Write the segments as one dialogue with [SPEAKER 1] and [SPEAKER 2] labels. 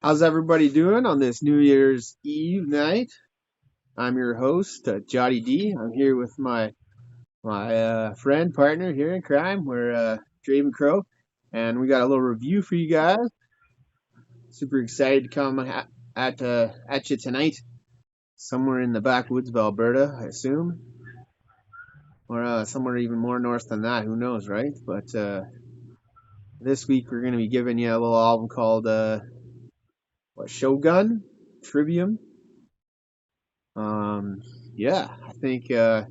[SPEAKER 1] How's everybody doing on this New Year's Eve night? I'm your host, Jotty D. I'm here with my friend, partner here in crime. We're Draven Crow, and we got a little review for you guys. Super excited to come at you tonight, somewhere in the backwoods of Alberta, I assume, or somewhere even more north than that. Who knows, right? But this week we're going to be giving you a little album called Shogun, Trivium. Um, yeah, I think for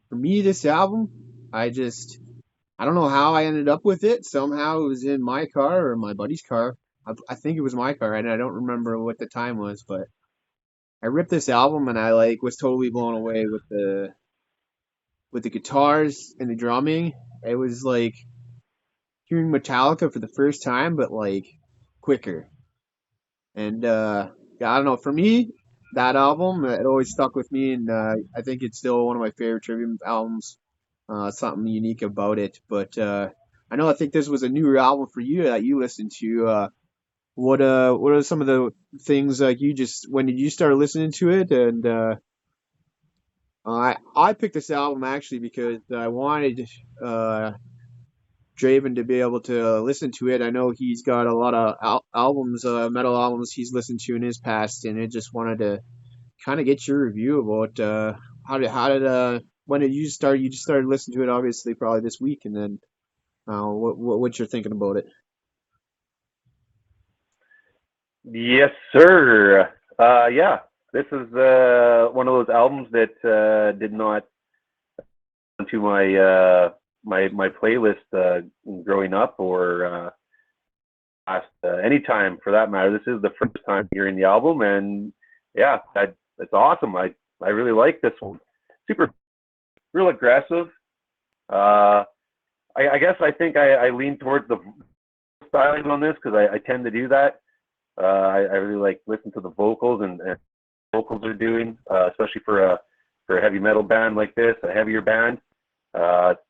[SPEAKER 1] me, this album, I don't know how I ended up with it. Somehow it was in my car or my buddy's car. I think it was my car, and I don't remember what the time was, but I ripped this album and I was totally blown away with the guitars and the drumming. It was like hearing Metallica for the first time, but like quicker. And yeah, I don't know. For me, that album it always stuck with me, and I think it's still one of my favorite Trivium albums. Something unique about it, but I think this was a newer album for you that you listened to. What are some of the things like you just when did you start listening to it? And I picked this album actually because I wanted Draven to be able to listen to it. I know he's got a lot of albums, metal albums he's listened to in his past, and I just wanted to kind of get your review about how did when did you start? You just started listening to it, obviously, probably this week, and then what you're thinking about it.
[SPEAKER 2] Yes, sir. Yeah, this is one of those albums that did not to my playlist growing up or last any time for that matter. This is the first time hearing the album, and yeah, that's awesome. I really like this one. Super, real aggressive. Uh, I guess I lean towards the styling on this because I tend to do that. I really like listen to the vocals and vocals are doing, especially for a heavy metal band like this, a heavier band.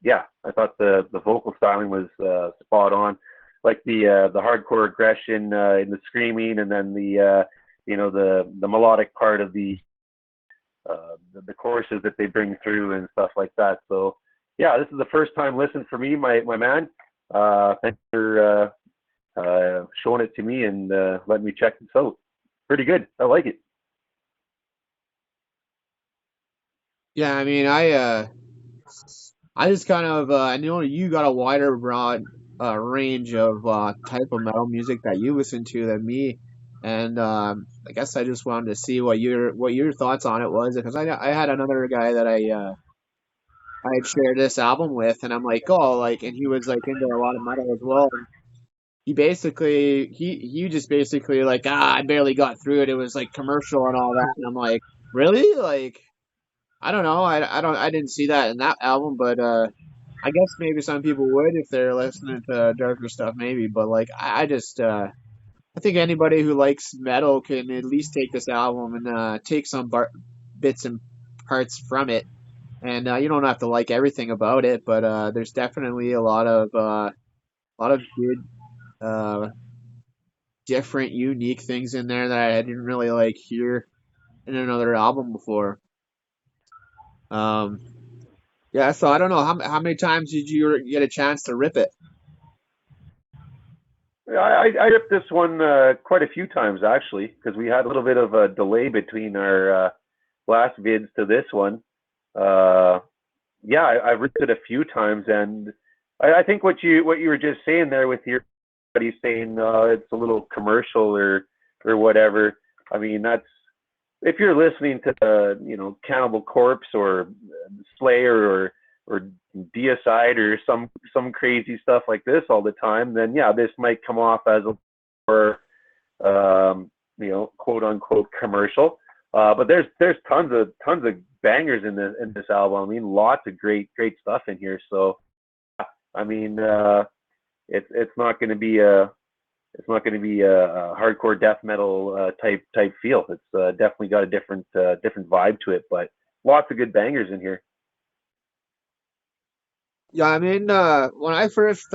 [SPEAKER 2] Yeah, I thought the vocal styling was spot on, like the hardcore aggression in the screaming, and then the melodic part of the choruses that they bring through and stuff like that. So yeah, this is the first time listen for me, my man. Thanks for showing it to me and letting me check this out. Pretty good. I like it.
[SPEAKER 1] Yeah, I mean, I just kind of I know you got a wider broad range of type of metal music that you listen to than me, and I guess I just wanted to see what your thoughts on it was because I had another guy that I had shared this album with, and I'm like, oh, like, and he was like into a lot of metal as well. He just basically like I barely got through it. It was like commercial and all that, and I'm like, really? Like, I don't know. I didn't see that in that album, but I guess maybe some people would if they're listening to darker stuff, maybe. But like, I just I think anybody who likes metal can at least take this album and take some bits and parts from it, and you don't have to like everything about it, but there's definitely a lot of good uh, different, unique things in there that I didn't really like hear in another album before. Um, yeah, so I don't know how many times did you get a chance to rip it?
[SPEAKER 2] I ripped this one quite a few times actually because we had a little bit of a delay between our last vids to this one. Uh, yeah, I ripped it a few times, and I think what you were just saying there with your buddy saying it's a little commercial or whatever. I mean, that's if you're listening to Cannibal Corpse or Slayer or Deicide or some crazy stuff like this all the time, then yeah, this might come off as a more quote unquote commercial. But there's tons of bangers in this album. I mean, lots of great stuff in here. So I mean, it's not going to be a hardcore death metal type feel. It's definitely got a different vibe to it, but lots of good bangers in here.
[SPEAKER 1] Yeah, I mean, when I first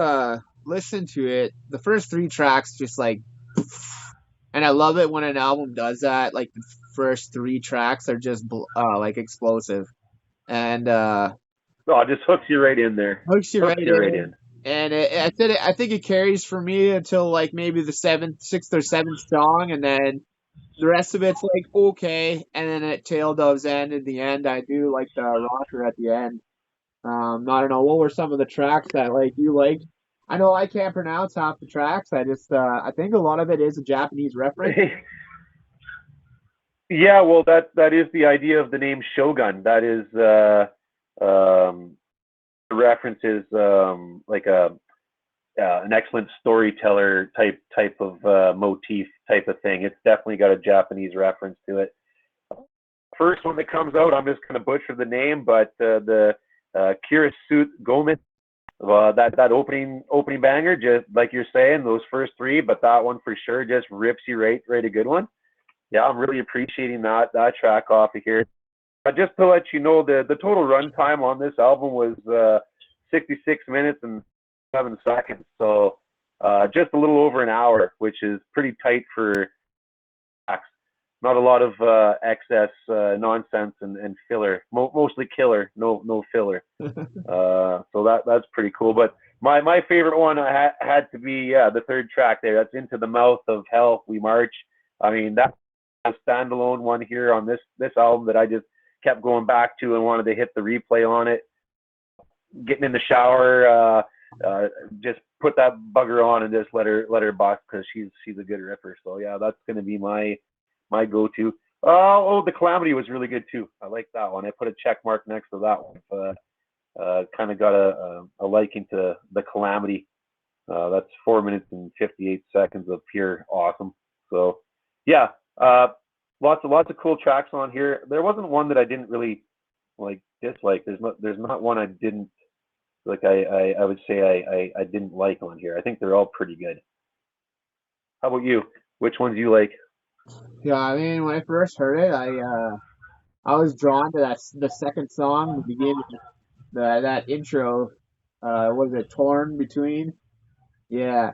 [SPEAKER 1] listened to it, the first three tracks just like And I love it when an album does that. Like the first three tracks are just like explosive, and
[SPEAKER 2] Oh, it just hooks you right in there.
[SPEAKER 1] hooks you right
[SPEAKER 2] Hooks you right
[SPEAKER 1] in.
[SPEAKER 2] in.
[SPEAKER 1] And I think it carries for me until like maybe the sixth or seventh song, and then the rest of it's like okay, and then it tail doves end in the end. I do like the rocker at the end. I don't know what were some of the tracks that like you liked. I know I can't pronounce half the tracks. I think a lot of it is a Japanese reference.
[SPEAKER 2] Yeah, well, that is the idea of the name Shogun. That is references like a an excellent storyteller type of motif type of thing. It's definitely got a Japanese reference to it. First one that comes out, I'm just going to butcher the name, but the Kirisuit Gomen, that opening banger, just like you're saying, those first three, but that one for sure just rips you right a good one. Yeah, I'm really appreciating that track off of here. Just to let you know, the total runtime on this album was 66 minutes and 7 seconds, so just a little over an hour, which is pretty tight for tracks. Not a lot of excess nonsense and filler. Mostly killer, no filler. So that's pretty cool. But my favorite one had to be the third track there. That's Into the Mouth of Hell We March. I mean, that's a standalone one here on this album that I just kept going back to and wanted to hit the replay on it. Getting in the shower, just put that bugger on and just let her box because she's a good ripper. So yeah, that's gonna be my go-to. Oh, the Calamity was really good too. I like that one. I put a check mark next to that one. Kind of got a liking to the Calamity. That's 4 minutes and 58 seconds of pure awesome. So yeah, lots of cool tracks on here. There wasn't one that I didn't really like dislike. There's not one I didn't like. I would say I didn't like on here. I think they're all pretty good. How about you? Which ones you like?
[SPEAKER 1] Yeah, I mean, when I first heard it, I was drawn to the second song, the beginning, that intro. What is it, Torn Between? Yeah,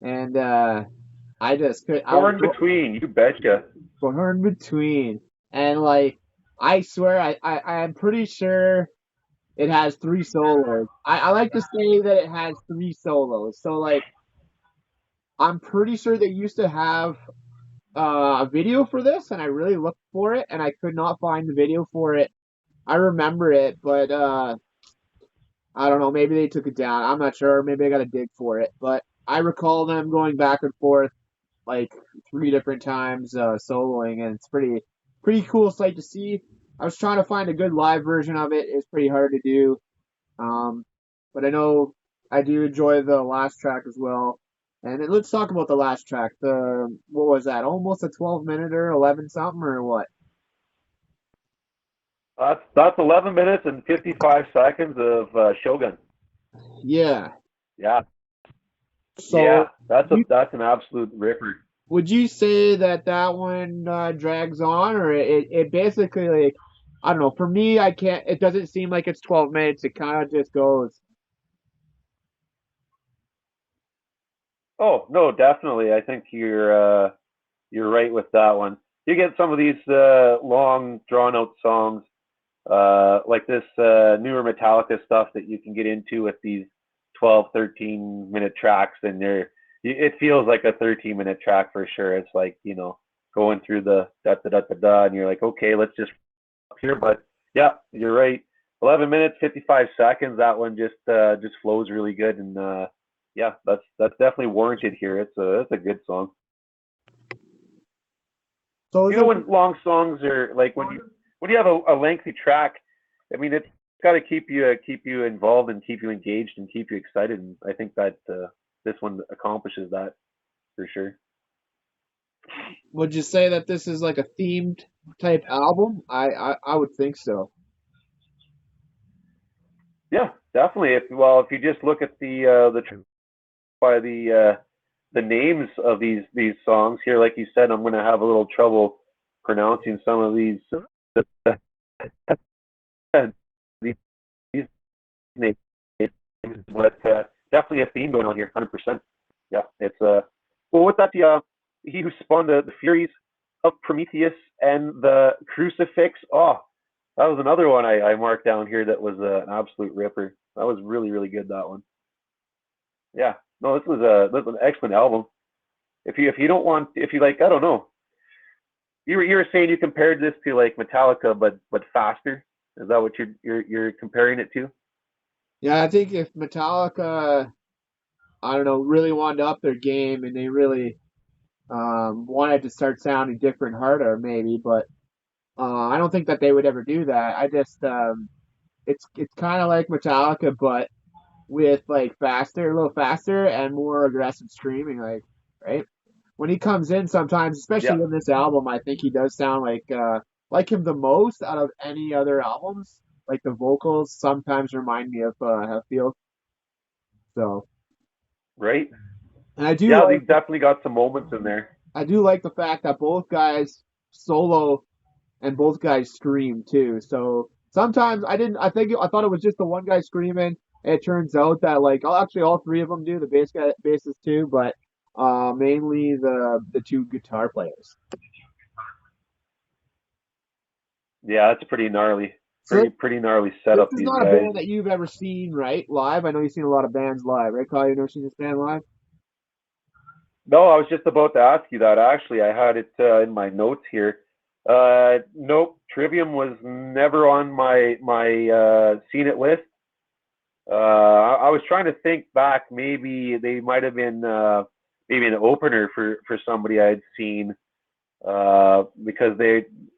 [SPEAKER 1] and I just could. I was
[SPEAKER 2] Torn Between. You betcha.
[SPEAKER 1] torn between, and like I swear, I'm pretty sure it has three solos. I like to say that it has three solos. So like I'm pretty sure they used to have a video for this, and I really looked for it, and I could not find the video for it. I remember it, but I don't know. Maybe they took it down. I'm not sure. Maybe I got to dig for it. But I recall them going back and forth like three different times soloing, and it's pretty cool sight to see. I was trying to find a good live version of it. It's pretty hard to do, um, but I know I do enjoy the last track as well. And then let's talk about the last track. The what was that? Almost a 12 minute or 11 something or what?
[SPEAKER 2] That's 11 minutes and 55 seconds of Shogun.
[SPEAKER 1] Yeah.
[SPEAKER 2] Yeah,
[SPEAKER 1] So
[SPEAKER 2] yeah, that's
[SPEAKER 1] you,
[SPEAKER 2] an absolute ripper.
[SPEAKER 1] would you say that that one drags on, or it basically like I don't know. For me, I can't. It doesn't seem like it's 12 minutes. It kind of just goes.
[SPEAKER 2] Oh no, definitely. I think you're right with that one. You get some of these long, drawn out songs like this newer Metallica stuff that you can get into with these 12, 13-minute tracks, and it feels like a 13-minute track for sure. It's like going through the da da da da da, and you're like, okay, let's just up here. But yeah, you're right. 11 minutes, 55 seconds. That one just flows really good, and yeah, that's definitely warranted here. It's a good song.
[SPEAKER 1] So is
[SPEAKER 2] You know
[SPEAKER 1] it
[SPEAKER 2] when long songs are like when you have a lengthy track, I mean it's got to keep you involved and keep you engaged and keep you excited. And I think that this one accomplishes that for sure.
[SPEAKER 1] would you say that this is like a themed type album? I would think so.
[SPEAKER 2] Yeah, definitely. If you just look at by the names of these songs here, like you said, I'm going to have a little trouble pronouncing some of these these names, but definitely a theme going on here, 100%. Yeah, it's well with that who spun the Furies of Prometheus and the Crucifix. Oh, that was another one I marked down here that was an absolute ripper. That was really really good. That one. Yeah. No, this was an excellent album. If you don't want, if you like, I don't know. You were saying you compared this to like Metallica, but faster. Is that what you're comparing it to?
[SPEAKER 1] Yeah, I think if Metallica, I don't know, really wanted to up their game and they really wanted to start sounding different, harder maybe, but I don't think that they would ever do that. I just it's kind of like Metallica, but with like faster, a little faster and more aggressive screaming, like right. When he comes in, sometimes,
[SPEAKER 2] Yeah.
[SPEAKER 1] especially in this album, I think he does sound like him the most out of any other albums. Like the vocals sometimes remind me of Hetfield. So,
[SPEAKER 2] Right.
[SPEAKER 1] and
[SPEAKER 2] Yeah, they definitely got some moments in there.
[SPEAKER 1] I do like the fact that both guys solo and both guys scream too. So sometimes I didn't. I thought it was just the one guy screaming. And it turns out that like actually all three of them do. The basses too, but mainly the two guitar players.
[SPEAKER 2] Yeah, that's pretty gnarly.
[SPEAKER 1] So
[SPEAKER 2] Pretty gnarly
[SPEAKER 1] this
[SPEAKER 2] setup,
[SPEAKER 1] is
[SPEAKER 2] these
[SPEAKER 1] not a
[SPEAKER 2] guys.
[SPEAKER 1] band that you've ever seen, right? Live. I know you've seen a lot of bands live, right? Kyle, you've never seen this band live?
[SPEAKER 2] No, I was just about to ask you that. Actually, I had it in my notes here. Nope, Trivium was never on my seen it list. I was trying to think back. Maybe they might have been maybe an opener for somebody I'd seen because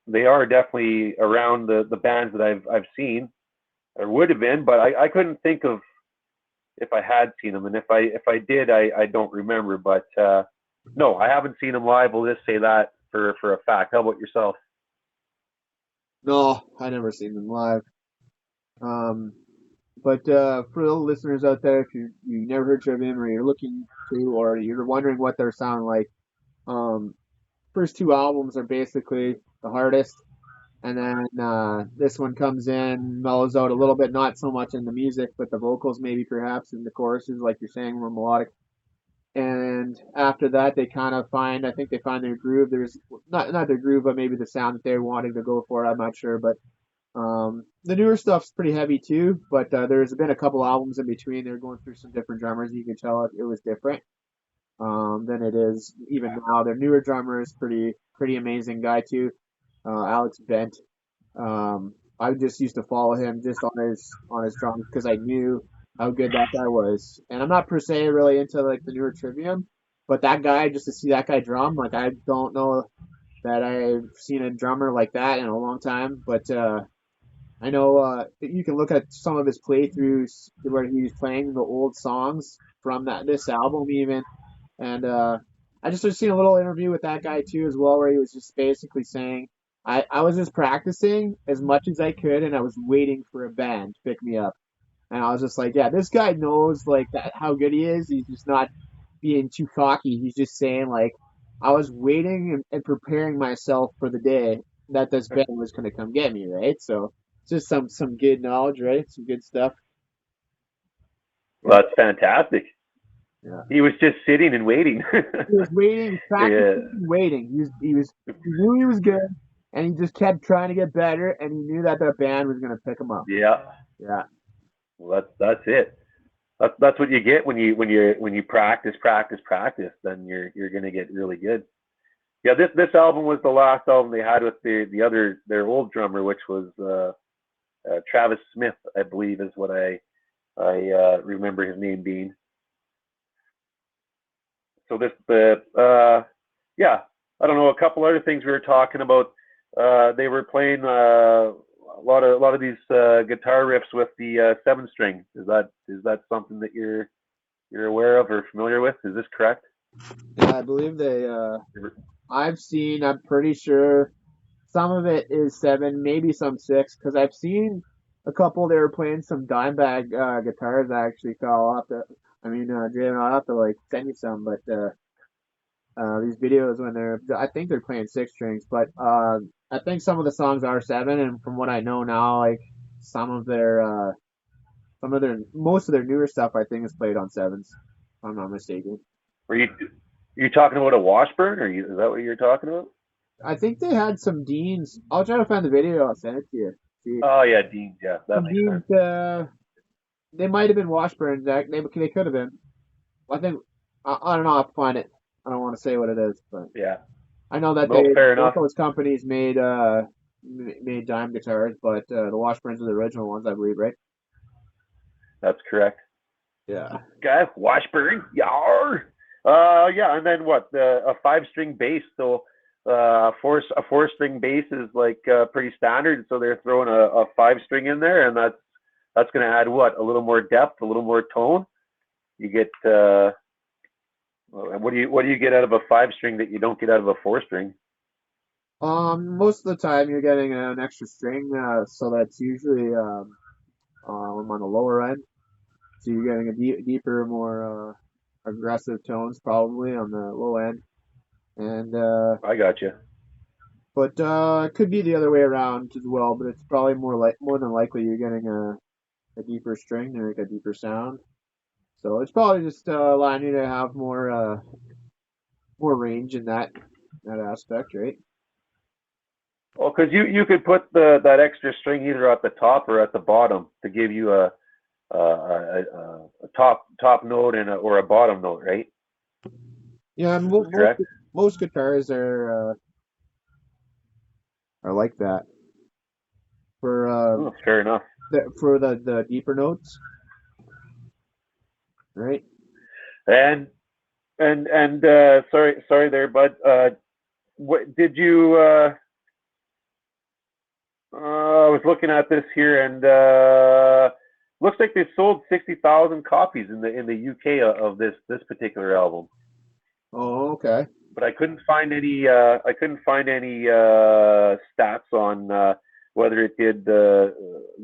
[SPEAKER 2] they are definitely around the bands that I've seen or would have been, but I couldn't think of if I had seen them, and if I did, I don't remember. But no, I haven't seen them live. We'll just say that for a fact. How about yourself?
[SPEAKER 1] No, I never seen them live. Um, but for the listeners out there, if you never heard Trivium or you're looking to or you're wondering what they're sounding like, um, first two albums are basically the hardest, and then this one comes in, mellows out a little bit, not so much in the music, but the vocals maybe perhaps in the choruses, like you're saying, more melodic. And after that, they kind of find, I think they find their groove. There's not their groove, but maybe the sound that they're wanting to go for. I'm not sure, but the newer stuff's pretty heavy too. But there's been a couple albums in between. They're going through some different drummers. You can tell it was different than it is even now. Their newer drummer is pretty amazing guy too, Alex Bent. I just used to follow him just on his drums because I knew how good that guy was. And I'm not per se really into like the newer Trivium, but that guy, just to see that guy drum, like I don't know that I've seen a drummer like that in a long time. But I know you can look at some of his playthroughs where he's playing the old songs from this album even, and I just seen a little interview with that guy too as well, where he was just basically saying, I was just practicing as much as I could, and I was waiting for a band to pick me up. And I was just like, yeah, this guy knows like that how good he is. He's just not being too cocky. He's just saying like, I was waiting and preparing myself for the day that this band was gonna come get me, right? So it's just some good knowledge, right? Some good stuff.
[SPEAKER 2] Well, that's fantastic.
[SPEAKER 1] Yeah.
[SPEAKER 2] He was just sitting and waiting.
[SPEAKER 1] He was waiting,
[SPEAKER 2] Yeah,
[SPEAKER 1] practicing, and waiting. He knew he was good, and he just kept trying to get better, and he knew that the band was gonna pick him up.
[SPEAKER 2] yeah.
[SPEAKER 1] Yeah,
[SPEAKER 2] Well, that's it. That's what you get when you practice. Then you're gonna get really good. Yeah, this album was the last album they had with the other their old drummer, which was Travis Smith, I believe, is what I remember his name being. So this the yeah, I don't know, a couple other things we were talking about. They were playing a lot of these guitar riffs with the 7 string. Is that something that you're aware of or familiar with? Is this correct?
[SPEAKER 1] yeah. I believe I've seen. I'm pretty sure some of it is seven, maybe some six, because I've seen a couple. They were playing some Dimebag guitars. I actually fell off the. I mean, Jay, I'll have to like send you some, but these videos when I think they're playing six strings, but I think some of the songs are seven, and from what I know now, like some of their most of their newer stuff I think is played on sevens, if I'm not mistaken.
[SPEAKER 2] Were you You talking about a Washburn, or is that what you're talking about?
[SPEAKER 1] I think they had some Deans. I'll try to find the video. I'll send it to you. See,
[SPEAKER 2] Oh yeah, Dean's. Yeah, that
[SPEAKER 1] some
[SPEAKER 2] makes sense.
[SPEAKER 1] Deans. They might have been Washburns. They could have been. I think I don't know. I'll have to find it. I don't want to say what it is, but
[SPEAKER 2] Yeah.
[SPEAKER 1] I know that
[SPEAKER 2] No,
[SPEAKER 1] they
[SPEAKER 2] fair
[SPEAKER 1] both
[SPEAKER 2] enough.
[SPEAKER 1] those companies made dime guitars, but the Washburns are the original ones, I believe, right?
[SPEAKER 2] That's correct.
[SPEAKER 1] Yeah.
[SPEAKER 2] Guy, Washburn. Yar. Yeah, and then what? A five-string bass. So a four-string bass is like pretty standard. So they're throwing a five-string in there, and that's going to add what? A little more depth, a little more tone. You get what do you get out of a five-string that you don't get out of a four-string?
[SPEAKER 1] Most of the time you're getting an extra string, so that's usually on the lower end. So you're getting a deeper, more aggressive tones probably on the low end, and
[SPEAKER 2] I got you.
[SPEAKER 1] but it could be the other way around as well. But it's probably more than likely you're getting a deeper string or like a deeper sound. So it's probably just allowing you to have more range in that aspect, right?
[SPEAKER 2] Well, because you could put that extra string either at the top or at the bottom to give you a top note or a bottom note, right?
[SPEAKER 1] Yeah,
[SPEAKER 2] Is this correct?
[SPEAKER 1] most guitars are like that for
[SPEAKER 2] Oh, fair enough.
[SPEAKER 1] the deeper notes, right?
[SPEAKER 2] And sorry there, bud. What did you? I was looking at this here, and looks like they sold 60,000 copies in the UK of this particular album.
[SPEAKER 1] Oh, okay.
[SPEAKER 2] But I couldn't find any. I couldn't find any stats on whether it did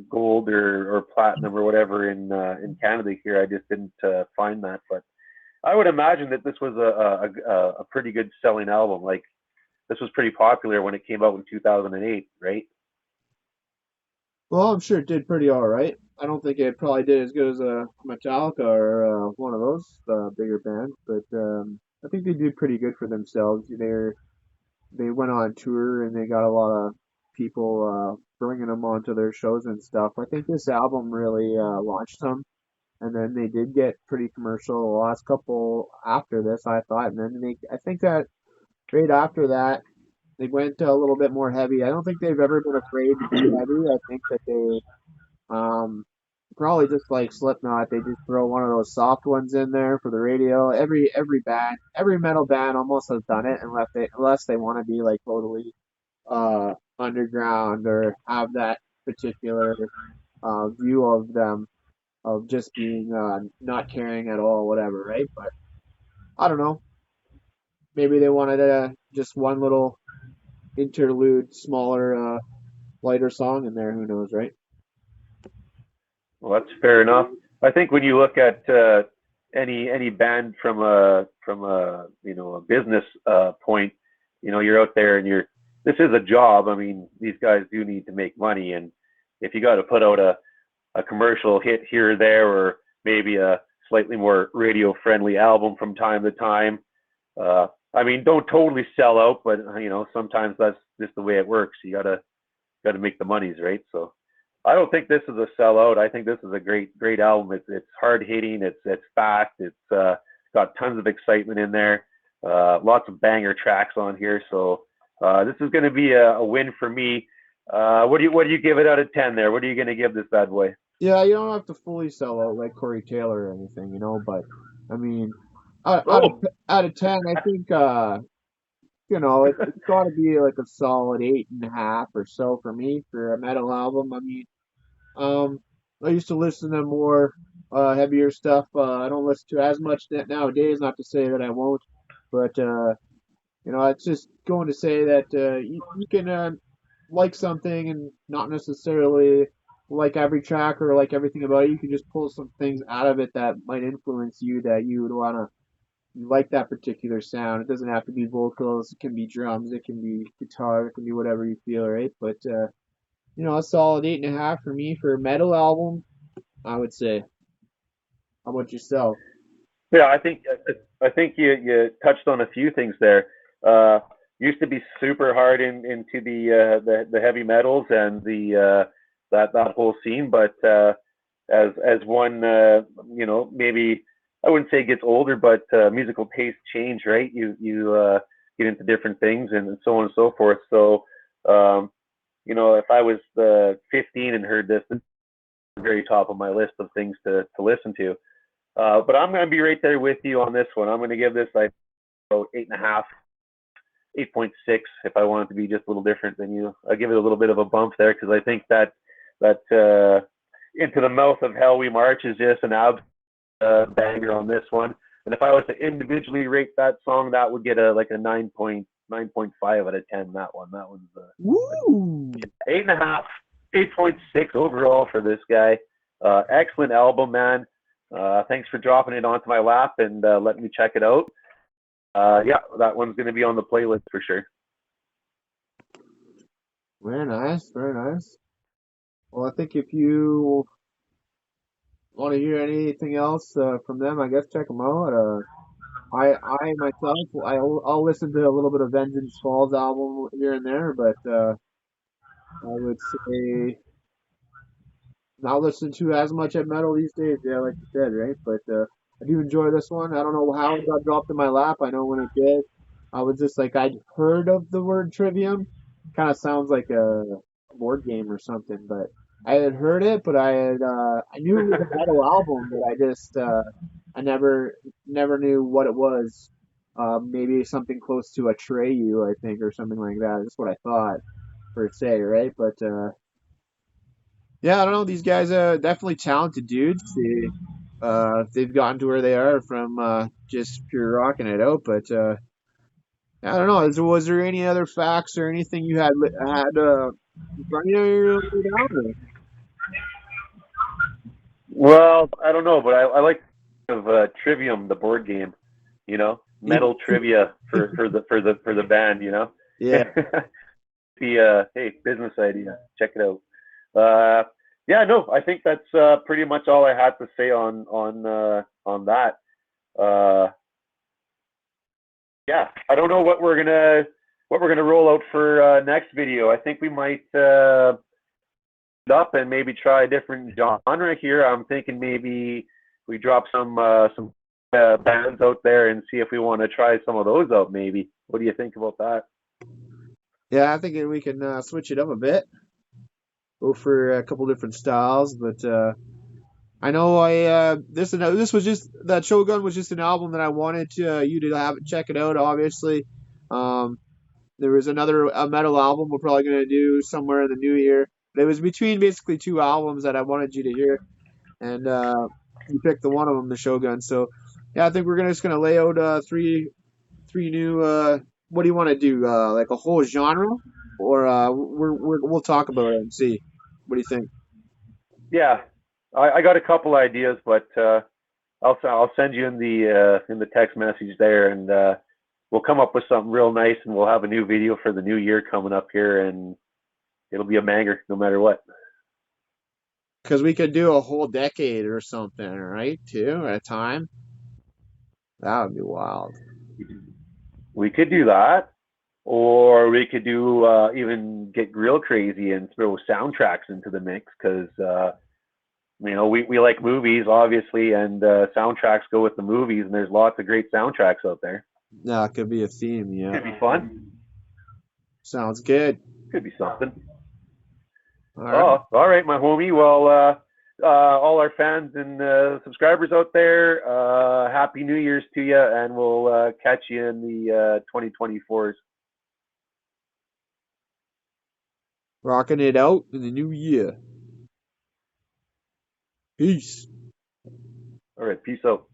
[SPEAKER 2] gold or platinum or whatever in Canada here. I just didn't find that, but I would imagine that this was a pretty good selling album. Like this was pretty popular when it came out in 2008, right?
[SPEAKER 1] Well, I'm sure it did pretty all right. I don't think it probably did as good as Metallica or one of those bigger bands, but I think they did pretty good for themselves. They went on tour and they got a lot of people bringing them onto their shows and stuff. I think this album really launched them, and then they did get pretty commercial the last couple after this, I thought, and then I think that right after that they went a little bit more heavy. I don't think they've ever been afraid to be heavy. I think that they um, probably just like Slipknot, they just throw one of those soft ones in there for the radio. Every metal band almost has done it, unless they want to be like totally underground or have that particular view of them of just being not caring at all, whatever, right? But I don't know. Maybe they wanted just one little interlude, smaller, lighter song in there. Who knows, right?
[SPEAKER 2] Well, that's fair enough. I think when you look at any band from a a business point, you're out there and you're this is a job. I mean, these guys do need to make money, and if you got to put out a commercial hit here or there, or maybe a slightly more radio friendly album from time to time, I mean, don't totally sell out, but sometimes that's just the way it works. You gotta make the monies, right? So I don't think this is a sellout. I think this is a great album. It's hard hitting. It's fast. It's got tons of excitement in there. Lots of banger tracks on here. So this is going to be a win for me. What do you give it out of 10 there? What are you going to give this bad boy?
[SPEAKER 1] Yeah, you don't have to fully sell out like Corey Taylor or anything. But I mean,
[SPEAKER 2] Oh,
[SPEAKER 1] out of 10, I think it's got to be like a solid 8.5 or so for me for a metal album. I mean, um, I used to listen to more heavier stuff. I don't listen to as much nowadays. Not to say that I won't, but it's just going to say that you can like something and not necessarily like every track or like everything about it. You can just pull some things out of it that might influence you that you would want to like that particular sound. It doesn't have to be vocals. It can be drums. It can be guitar. It can be whatever you feel, right? But a solid 8.5 for me for a metal album, I would say. How about yourself?
[SPEAKER 2] yeah. I think you touched on a few things there. Used to be super hard into the heavy metals and the that whole scene, but as one maybe I wouldn't say gets older, but musical tastes change, right? You get into different things and so on and so forth. So um, if I was 15 and heard this, it's the very top of my list of things to listen to. But I'm going to be right there with you on this one. I'm going to give this like 8.5, 8.6 if I want it to be just a little different than you. I give it a little bit of a bump there because I think that Into the Mouth of Hell We March is just an banger on this one. And if I was to individually rate that song, that would get a 9.5 out of 10. That one's
[SPEAKER 1] Woo!
[SPEAKER 2] 8.5, 8.6 overall for this guy. Excellent album, man. Thanks for dropping it onto my lap and letting me check it out. Yeah, that one's going to be on the playlist for sure.
[SPEAKER 1] Very nice, very nice. Well, I think if you want to hear anything else from them, I guess check them out. I myself, I'll listen to a little bit of Vengeance Falls album here and there, but I would say not listen to as much heavy metal these days. Yeah, like you said, right? But I do enjoy this one. I don't know how it got dropped in my lap. I know when it did, I was just like I'd heard of the word Trivium. Kind of sounds like a board game or something, but I had heard it, but I knew it was a metal album, but I just I never knew what it was. Maybe something close to a Treyu, I think, or something like that. That's what I thought per se, right? But yeah, I don't know. These guys are definitely talented dudes. They've gotten to where they are from just pure rocking it out. But I don't know. Was there any other facts or anything you had in front of you?
[SPEAKER 2] Well, I don't know, but I like of Trivium, the board game. Metal trivia for the band.
[SPEAKER 1] Yeah.
[SPEAKER 2] The hey, business idea. Check it out. Yeah, no, I think that's pretty much all I had to say on that. Uh, yeah, I don't know what we're gonna roll out for next video. I think we might up and maybe try a different genre here. I'm thinking maybe we drop some bands out there and see if we want to try some of those out. Maybe. What do you think about that?
[SPEAKER 1] Yeah, I think we can switch it up a bit. Go for a couple different styles, but I know this was just that Shogun was just an album that I wanted you to check it out. Obviously, um, there was another a metal album we're probably gonna do somewhere in the new year. But it was between basically two albums that I wanted you to hear, and you picked the one of them, the Shogun. So yeah, I think we're just gonna lay out three new. What do you want to do? Like a whole genre, or we'll talk about it and see. What do you think?
[SPEAKER 2] Yeah, I got a couple ideas, but I'll send you in the text message there, and we'll come up with something real nice, and we'll have a new video for the new year coming up here, and it'll be a banger no matter what.
[SPEAKER 1] Because we could do a whole decade or something, right? Too at a time. That would be wild.
[SPEAKER 2] We could do that, or we could do even get real crazy and throw soundtracks into the mix because we like movies obviously, and soundtracks go with the movies, and there's lots of great soundtracks out there.
[SPEAKER 1] Yeah, it could be a theme. Yeah,
[SPEAKER 2] Could be fun.
[SPEAKER 1] sounds good.
[SPEAKER 2] Could be something.
[SPEAKER 1] All right.
[SPEAKER 2] Oh, all right, my homie. Well, all our fans and subscribers out there, Happy New Year's to you, and we'll catch you in the 2024s.
[SPEAKER 1] Rocking it out in the new year. Peace.
[SPEAKER 2] All right, peace out.